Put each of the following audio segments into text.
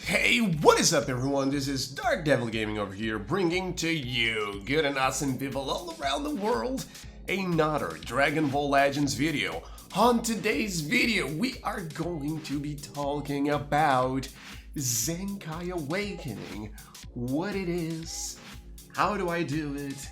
Hey, what is up everyone? This is DarkDevilGaming over here, bringing to you, good and awesome people all around the world, another DragonBall Legends video. On today's video, we are going to be talking about Zenkai Awakening, what it is, how do I do it,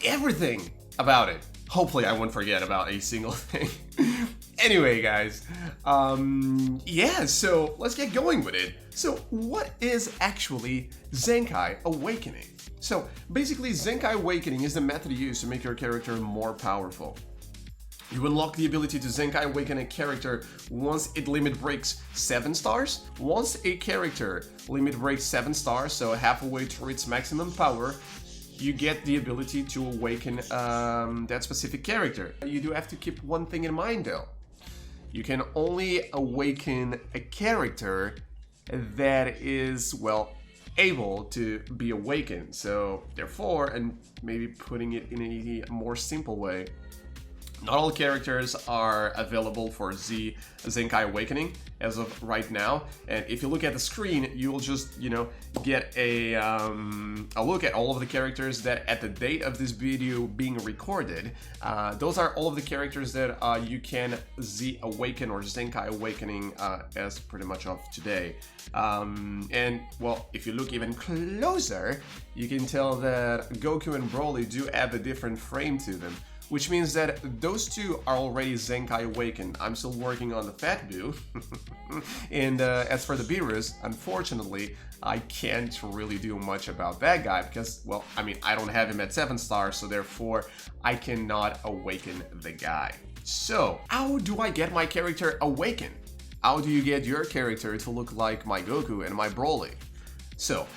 everything about it. Hopefully I won't forget about a single thing. Anyway, guys, yeah, so let's get going with it. So what is actually Zenkai Awakening? So basically, Zenkai Awakening is the method used to make your character more powerful. You unlock the ability to Zenkai Awaken a character once its limit breaks 7 stars. Once a character limit breaks 7 stars, so halfway through its maximum power, you get the ability to awaken that specific character. You do have to keep one thing in mind though. You can only awaken a character that is, well, able to be awakened. So therefore, and maybe putting it in a more simple way, not all characters are available for Zenkai Awakening as of right now. And if you look at the screen, you will just, get a look at all of the characters that at the date of this video being recorded, those are all of the characters that you can Z-Awaken or Zenkai Awakening as pretty much of today. And, well, if you look even closer, you can tell that Goku and Broly do have a different frame to them, which means that those two are already Zenkai Awakened. I'm still working on the Fat Boo. And as for the Beerus, unfortunately, I can't really do much about that guy because, well, I mean, I don't have him at 7 stars, so therefore I cannot awaken the guy. So, how do I get my character awakened? How do you get your character to look like my Goku and my Broly? So,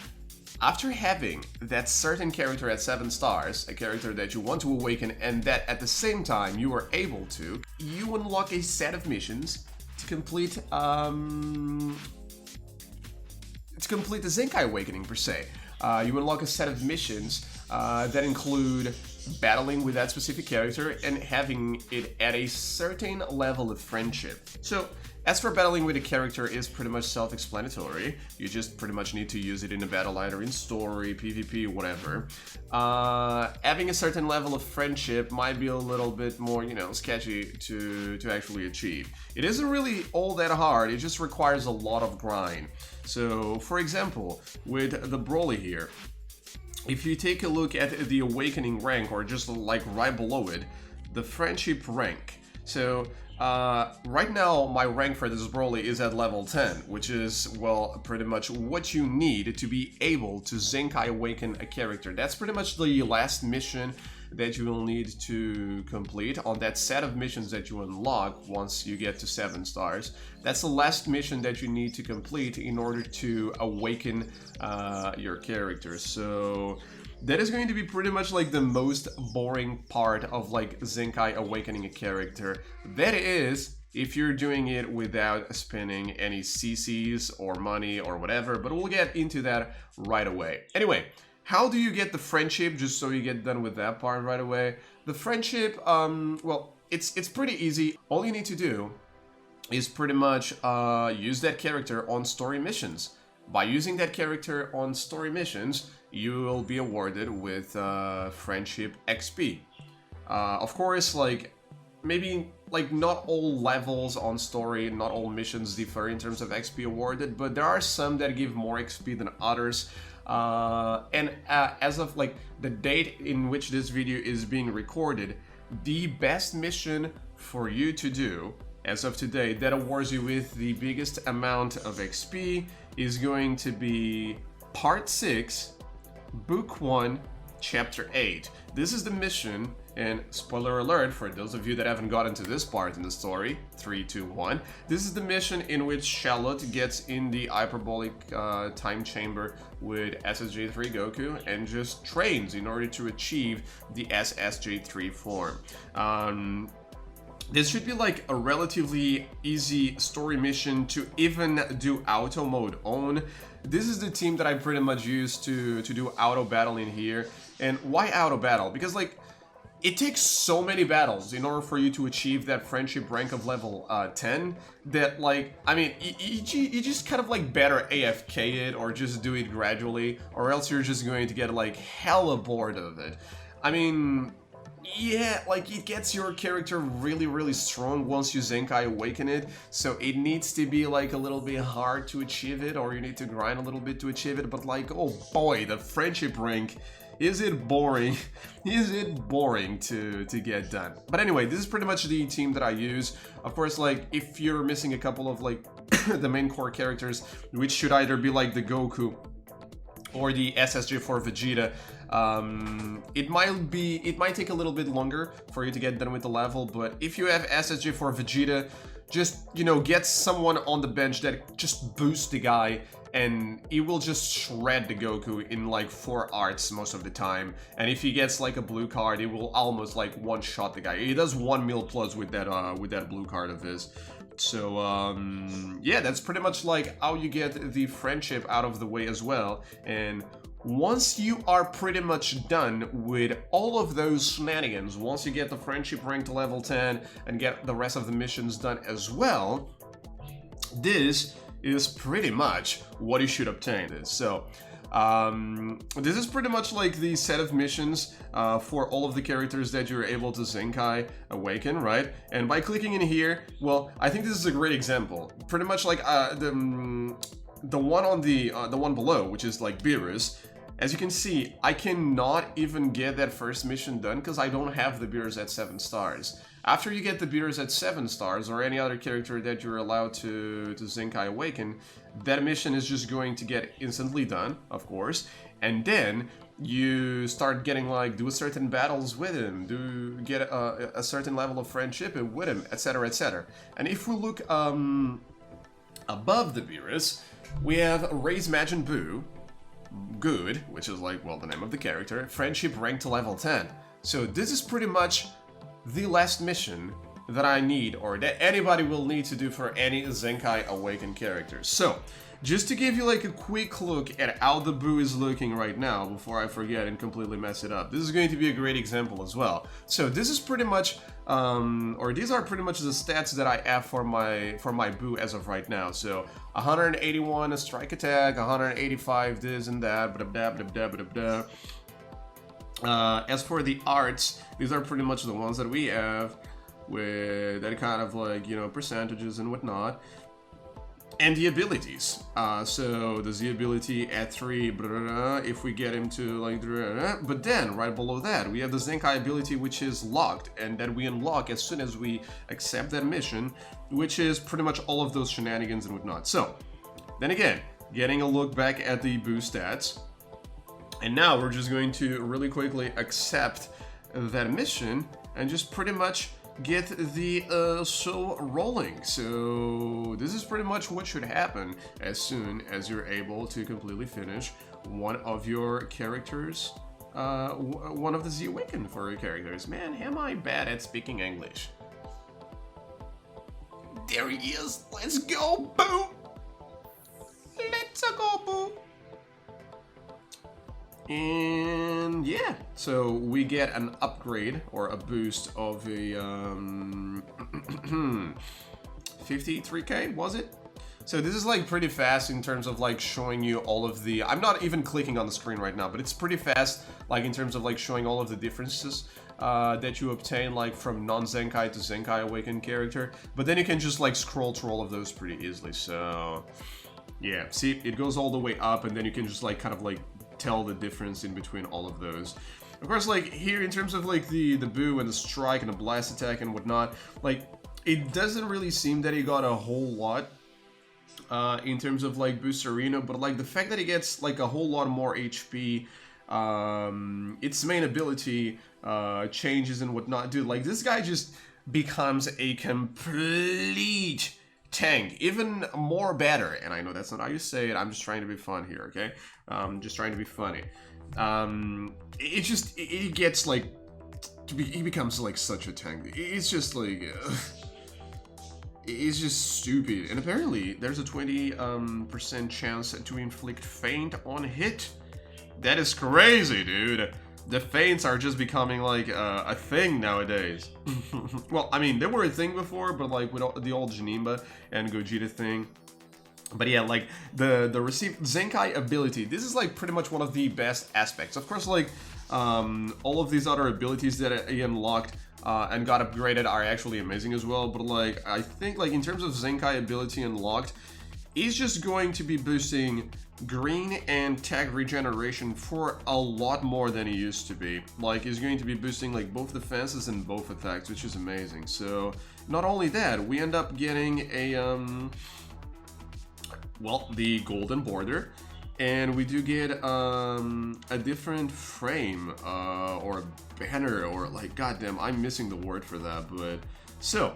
after having that certain character at 7 stars, a character that you want to awaken and that at the same time you are able to, you unlock a set of missions to complete the Zenkai Awakening per se. You unlock a set of missions that include battling with that specific character and having it at a certain level of friendship. So, as for battling with a character is pretty much self-explanatory. You just pretty much need to use it in a battle line or in story, PvP, whatever. Having a certain level of friendship might be a little bit more, sketchy to actually achieve. It isn't really all that hard, it just requires a lot of grind. So, for example, with the Broly here, if you take a look at the Awakening rank, or just like right below it, the Friendship rank. So, right now my rank for this Broly is at level 10, which is, well, pretty much what you need to be able to Zenkai Awaken a character. That's pretty much the last mission that you will need to complete on that set of missions that you unlock once you get to 7 stars. That's the last mission that you need to complete in order to awaken your character. So that is going to be pretty much like the most boring part of like Zenkai Awakening a character. That is, if you're doing it without spending any CCs or money or whatever, but we'll get into that right away. Anyway, how do you get the friendship, just so you get done with that part right away? The friendship, well, it's pretty easy. All you need to do is pretty much use that character on story missions. By using that character on story missions, you will be awarded with friendship XP. Of course, like, maybe like not all levels on story, not all missions differ in terms of XP awarded, but there are some that give more XP than others. And as of like the date in which this video is being recorded, the best mission for you to do as of today that awards you with the biggest amount of XP is going to be Part 6, Book 1, Chapter 8. This is the mission, and spoiler alert for those of you that haven't gotten to this part in the story, 3, 2, 1. This is the mission in which Charlotte gets in the hyperbolic time chamber with SSJ3 Goku and just trains in order to achieve the SSJ3 form. This should be like a relatively easy story mission to even do auto mode on. This is the team that I pretty much use to do auto battle in here. And why auto battle? Because like, it takes so many battles in order for you to achieve that friendship rank of level 10 that, like, I mean, you just kind of like better AFK it or just do it gradually, or else you're just going to get like hella bored of it. I mean, yeah, like it gets your character really, really strong once you Zenkai Awaken it, so it needs to be like a little bit hard to achieve it, or you need to grind a little bit to achieve it, but like, oh boy, the friendship rank, is it boring? Is it boring to get done? But anyway, this is pretty much the team that I use. Of course, like, if you're missing a couple of, like, the main core characters, which should either be, like, the Goku or the SSJ for Vegeta, it might take a little bit longer for you to get done with the level, but if you have SSJ for Vegeta, just, you know, get someone on the bench that just boosts the guy, and he will just shred the Goku in like 4 arts most of the time. And if he gets like a blue card, he will almost like one-shot the guy. He does 1 mil plus with that blue card of his. So yeah, that's pretty much like how you get the friendship out of the way as well. And once you are pretty much done with all of those shenanigans, once you get the friendship rank to level 10 and get the rest of the missions done as well, this is pretty much what you should obtain. So this is pretty much like the set of missions for all of the characters that you're able to Zenkai Awaken, right? And by clicking in here, well, I think this is a great example. Pretty much like the one on the one below, which is like Beerus. As you can see, I cannot even get that first mission done because I don't have the Beerus at 7 stars. After you get the Beerus at 7 stars, or any other character that you're allowed to Zenkai Awaken, that mission is just going to get instantly done, of course, and then you start getting like, do certain battles with him, get a certain level of friendship with him, etc, etc. And if we look above the Beerus, we have Raise Majin Buu, good, which is like, well, the name of the character, friendship ranked to level 10. So this is pretty much the last mission that I need, or that anybody will need to do for any Zenkai Awakened characters. So, just to give you like a quick look at how the Buu is looking right now, before I forget and completely mess it up, this is going to be a great example as well. So this is pretty much, or these are pretty much the stats that I have for my Buu as of right now. So 181 strike attack, 185 this and that, blah, blah, blah, blah, blah, blah. As for the arts, these are pretty much the ones that we have with that kind of like, you know, percentages and whatnot. And the abilities. So the Z ability at 3, blah, blah, blah, if we get him to like, blah, blah, but then right below that we have the Zenkai ability, which is locked, and that we unlock as soon as we accept that mission, which is pretty much all of those shenanigans and whatnot. So then again, getting a look back at the Buu stats, and now we're just going to really quickly accept that mission and just pretty much get the show rolling. So this is pretty much what should happen as soon as you're able to completely finish one of your characters, one of the Z Awakened for your characters. Man, am I bad at speaking English. There he is. Let's go, Boo. Let's go, Boo. And yeah, so we get an upgrade or a boost of a 53k, was it? So this is like pretty fast in terms of like showing you all of the, I'm not even clicking on the screen right now, but it's pretty fast like in terms of like showing all of the differences that you obtain like from non-Zenkai to Zenkai Awakened character. But then you can just like scroll through all of those pretty easily. So yeah, see, it goes all the way up, and then you can just like kind of like tell the difference in between all of those. Of course, like here in terms of like the Buu and the strike and the blast attack and whatnot, like it doesn't really seem that he got a whole lot in terms of like Boosterino, but like the fact that he gets like a whole lot more HP, its main ability changes and whatnot, dude, like this guy just becomes a complete tank, even more better. And I know that's not how you say it, I'm just trying to be fun here, okay? Just trying to be funny. It gets like, he becomes like such a tank. It's just like, it's just stupid. And apparently there's a 20% chance to inflict faint on hit. That is crazy, dude. the feints are just becoming like a thing nowadays. Well, I mean, they were a thing before, but like with the old Janemba and Gogeta thing. But yeah, like the received Zenkai ability, this is like pretty much one of the best aspects. Of course, like all of these other abilities that he unlocked and got upgraded are actually amazing as well. But like I think like in terms of Zenkai ability unlocked, he's just going to be boosting green and tag regeneration for a lot more than he used to be. Like he's going to be boosting like both defenses and both attacks, which is amazing. So not only that, we end up getting a well, the golden border, and we do get a different frame or banner, or like, goddamn, I'm missing the word for that. But so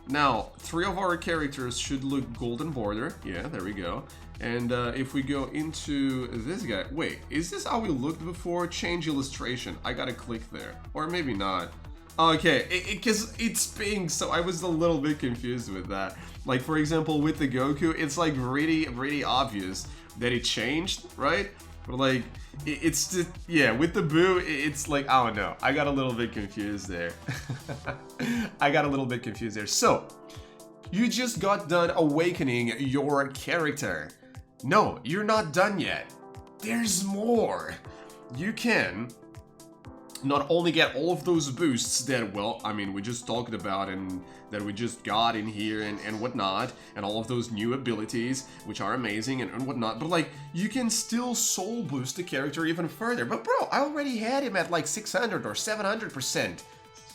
now 3 of our characters should look golden border. Yeah, there we go. And if we go into this guy, wait, is this how we looked before? Change illustration. I gotta click there, or maybe not. Okay, because it's pink, so I was a little bit confused with that. Like, for example, with the Goku, it's like really obvious that it changed, right? But like, it's just, yeah, with the Boo, it's like, I don't know. I got a little bit confused there. I got a little bit confused there. So, you just got done awakening your character. No, you're not done yet. There's more. You can not only get all of those boosts that, well, I mean, we just talked about and that we just got in here and whatnot, and all of those new abilities, which are amazing and whatnot, but like, you can still soul boost the character even further. But bro, I already had him at like 600 or 700%.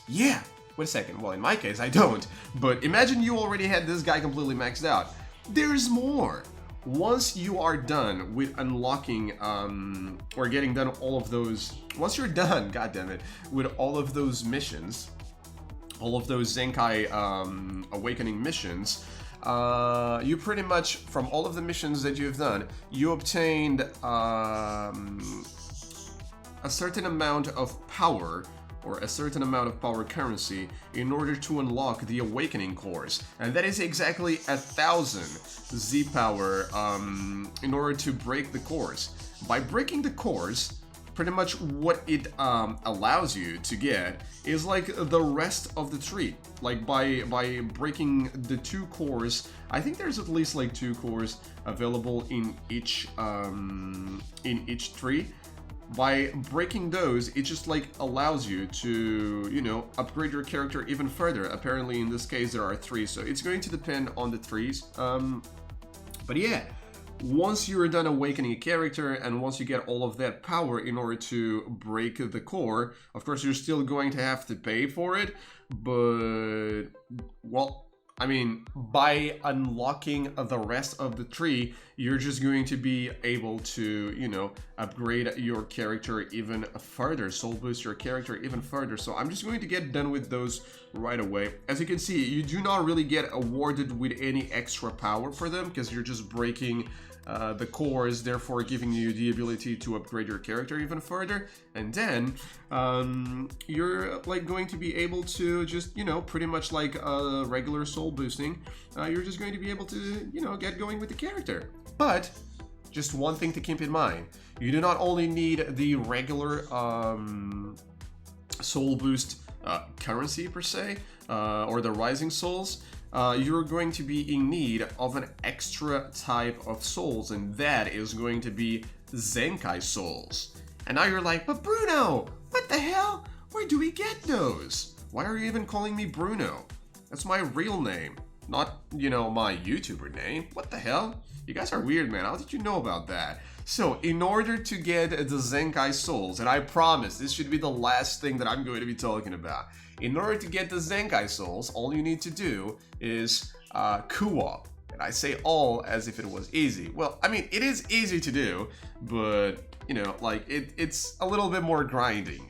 Yeah, wait a second, well, in my case, I don't, but imagine you already had this guy completely maxed out. There's more. Once you are done with unlocking or getting done all of those, once you're done, goddammit, with all of those missions, all of those Zenkai awakening missions, you pretty much, from all of the missions that you've done, you obtained a certain amount of power, or a certain amount of power currency, in order to unlock the awakening cores, and that is exactly 1,000 Z power in order to break the cores. By breaking the cores, pretty much what it allows you to get is like the tree of the tree. Like by breaking the 2 cores, I think there's at least like 2 cores available in each tree. By breaking those, it just like allows you to, you know, upgrade your character even further. Apparently in this case there are 3, so it's going to depend on the trees. But yeah, once you're done awakening a character and once you get all of that power in order to break the core, of course you're still going to have to pay for it, but, well, I mean, by unlocking the rest of the tree, you're just going to be able to, you know, upgrade your character even further, soul boost your character even further. So I'm just going to get done with those right away. As you can see, you do not really get awarded with any extra power for them, because you're just breaking the cores, therefore giving you the ability to upgrade your character even further. And then you're like going to be able to just, you know, pretty much like regular soul boosting, you're just going to be able to, you know, get going with the character. But just one thing to keep in mind, you do not only need the regular soul boost currency per se, or the rising souls. You're going to be in need of an extra type of souls, and that is going to be Zenkai Souls. And now you're like, but Bruno, what the hell? Where do we get those? Why are you even calling me Bruno? That's my real name, not, you know, my YouTuber name. What the hell? You guys are weird, man. How did you know about that? So, in order to get the Zenkai Souls, and I promise this should be the last thing that I'm going to be talking about. In order to get the Zenkai Souls, all you need to do is co-op. And I say all as if it was easy. Well, I mean, it is easy to do, but, you know, like, it's a little bit more grinding.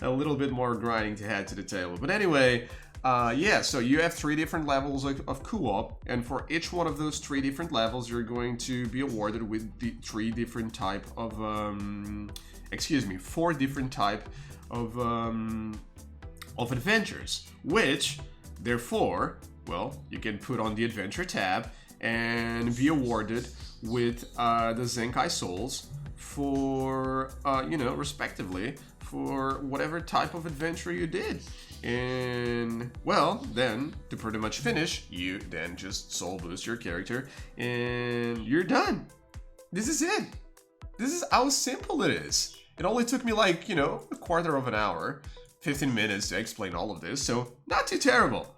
A little bit more grinding to head to the table. But anyway, yeah, so you have 3 different levels of co-op, and for each one of those 3 different levels, you're going to be awarded with the 3 different type of, 4 different type of adventures, which, therefore, well, you can put on the adventure tab and be awarded with the Zenkai Souls for, you know, respectively, for whatever type of adventure you did. And, well, then, to pretty much finish, you then just soul boost your character, and you're done. This is it. This is how simple it is. It only took me like, you know, a quarter of an hour, 15 minutes to explain all of this, so not too terrible.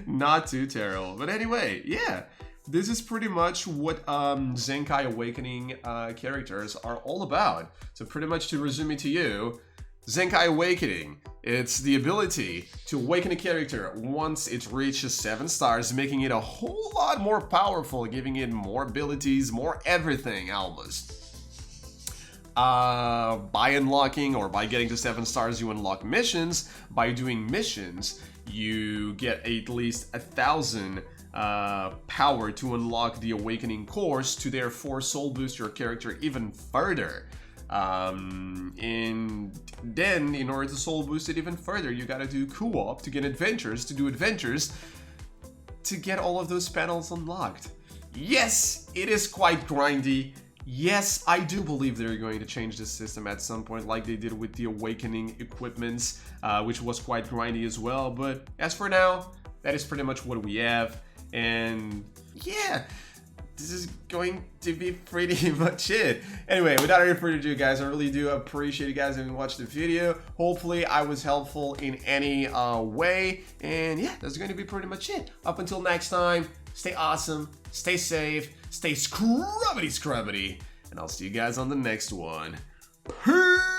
Not too terrible. But anyway, yeah, this is pretty much what Zenkai Awakening characters are all about. So pretty much to resume it to you, Zenkai Awakening, it's the ability to awaken a character once it reaches 7 stars, making it a whole lot more powerful, giving it more abilities, more everything almost. By unlocking or by getting to 7 stars, you unlock missions. By doing missions, you get at least 1,000 power to unlock the Awakening course, to therefore soul boost your character even further. And then, in order to soul boost it even further, you gotta do co-op to get adventures, to do adventures, to get all of those panels unlocked. Yes, it is quite grindy. Yes, I do believe they're going to change the system at some point, like they did with the Awakening equipments, which was quite grindy as well. But as for now, that is pretty much what we have. And yeah, this is going to be pretty much it. Anyway, without any further ado, guys, I really do appreciate you guys having watched the video. Hopefully I was helpful in any way. And yeah, that's going to be pretty much it. Up until next time, stay awesome, stay safe, stay scrubbity, and I'll see you guys on the next one. Peace!